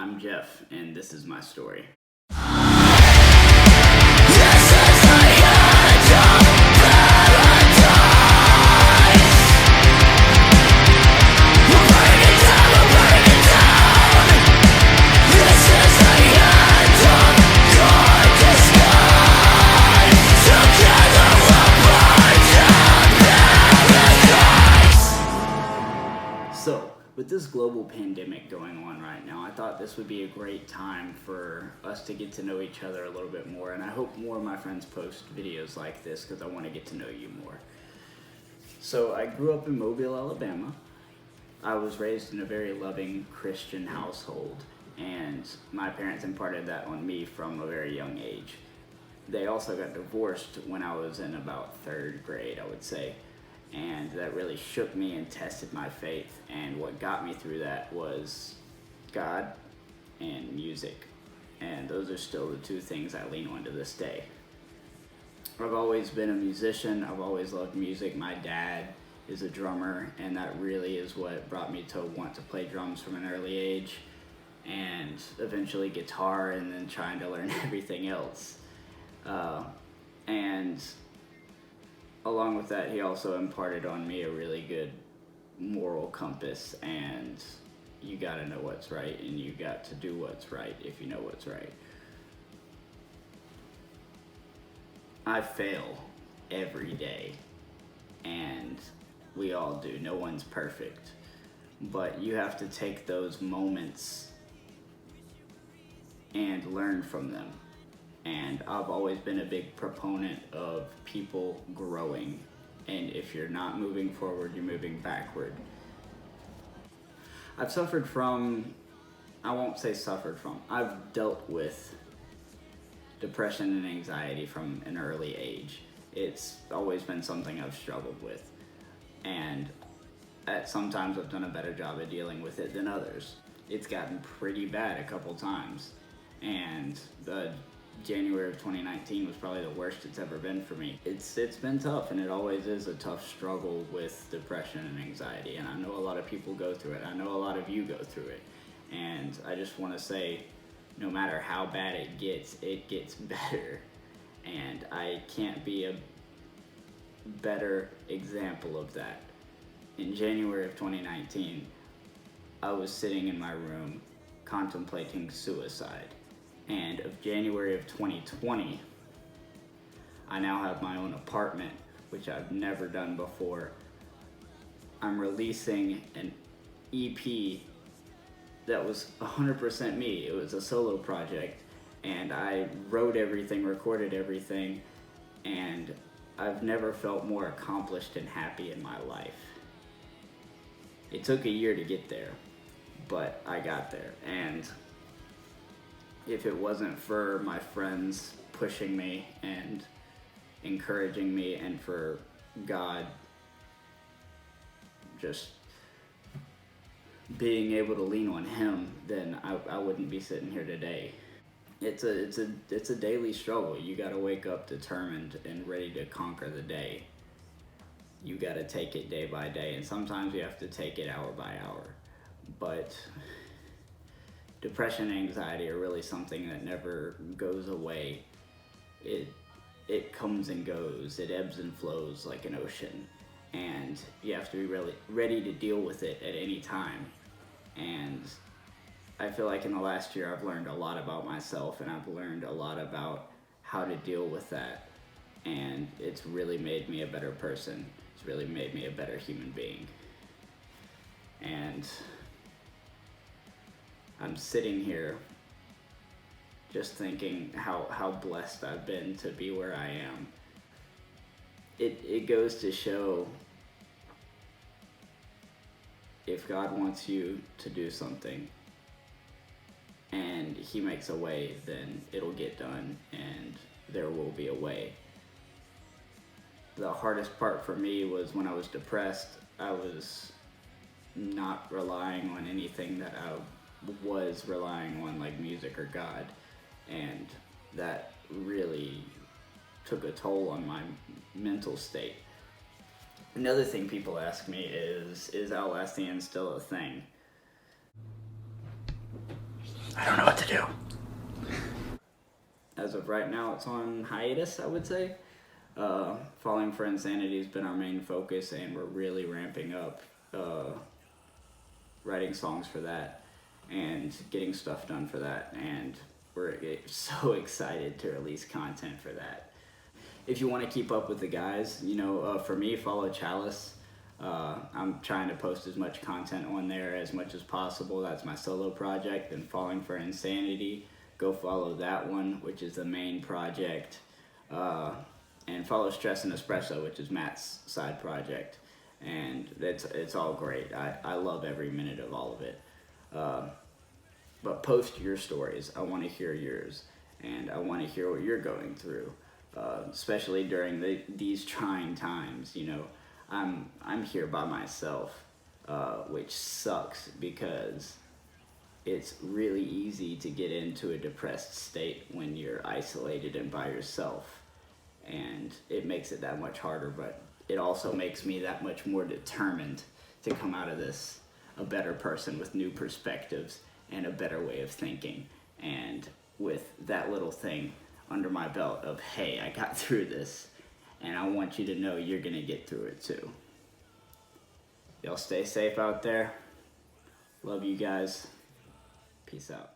I'm Jeff, and this is my story. So, with this global pandemic going on right now, I thought this would be a great time for us to get to know each other a little bit more, and I hope more of my friends post videos like this because I want to get to know you more. So, I grew up in Mobile, Alabama. I was raised in a very loving Christian household, and my parents imparted that on me from a very young age. They also got divorced when I was in about third grade, I would say. And that really shook me and tested my faith. And what got me through that was God and music. And those are still the two things I lean on to this day. I've always been a musician. I've always loved music. My dad is a drummer, and that really is what brought me to want to play drums from an early age. And eventually guitar, and then trying to learn everything else. And along with that, he also imparted on me a really good moral compass, and you gotta know what's right, and you got to do what's right if you know what's right. I fail every day, and we all do. No one's perfect, but you have to take those moments and learn from them. And I've always been a big proponent of people growing. And if you're not moving forward, you're moving backward. I've suffered from, I won't say suffered from, I've dealt with depression and anxiety from an early age. It's always been something I've struggled with. And sometimes I've done a better job of dealing with it than others. It's gotten pretty bad a couple times. And the January of 2019 was probably the worst it's ever been for me. It's been tough, and it always is a tough struggle with depression and anxiety, and I know a lot of people go through it. I know a lot of you go through it, and I just want to say, no matter how bad it gets better, and I can't be a better example of that. In January of 2019, I was sitting in my room contemplating suicide. And of January of 2020, I now have my own apartment, which I've never done before. I'm releasing an EP that was 100% me. It was a solo project, and I wrote everything, recorded everything, and I've never felt more accomplished and happy in my life. It took a year to get there, but I got there. And if it wasn't for my friends pushing me and encouraging me, and for God just being able to lean on Him, then I wouldn't be sitting here today. It's a daily struggle. You gotta wake up determined and ready to conquer the day. You gotta take it day by day, and sometimes you have to take it hour by hour. But depression and anxiety are really something that never goes away. It comes and goes. It ebbs and flows like an ocean. And you have to be really ready to deal with it at any time. And I feel like in the last year I've learned a lot about myself, and I've learned a lot about how to deal with that. And it's really made me a better person. It's really made me a better human being. And I'm sitting here just thinking how blessed I've been to be where I am. It goes to show, if God wants you to do something and He makes a way, then it'll get done, and there will be a way. The hardest part for me was when I was depressed. I was not relying on anything that I was relying on, like music or God, and that really took a toll on my mental state. Another thing people ask me is Atlassian still a thing? I don't know what to do. As of right now, it's on hiatus, I would say. Falling for Insanity has been our main focus, and we're really ramping up writing songs for that and getting stuff done for that, and we're so excited to release content for that. If you want to keep up with the guys, for me, follow Chalis. I'm trying to post as much content on there as much as possible. That's my solo project. And Falling for Insanity, go follow that one, which is the main project. And follow Stress and Espresso, which is Matt's side project. And it's all great. I love every minute of all of it. But post your stories. I want to hear yours, and I want to hear what you're going through, especially during these trying times. I'm here by myself, which sucks because it's really easy to get into a depressed state when you're isolated and by yourself, and it makes it that much harder, but it also makes me that much more determined to come out of this a better person with new perspectives and a better way of thinking, and with that little thing under my belt of, hey, I got through this, and I want you to know you're gonna get through it too. Y'all stay safe out there. Love you guys. Peace out.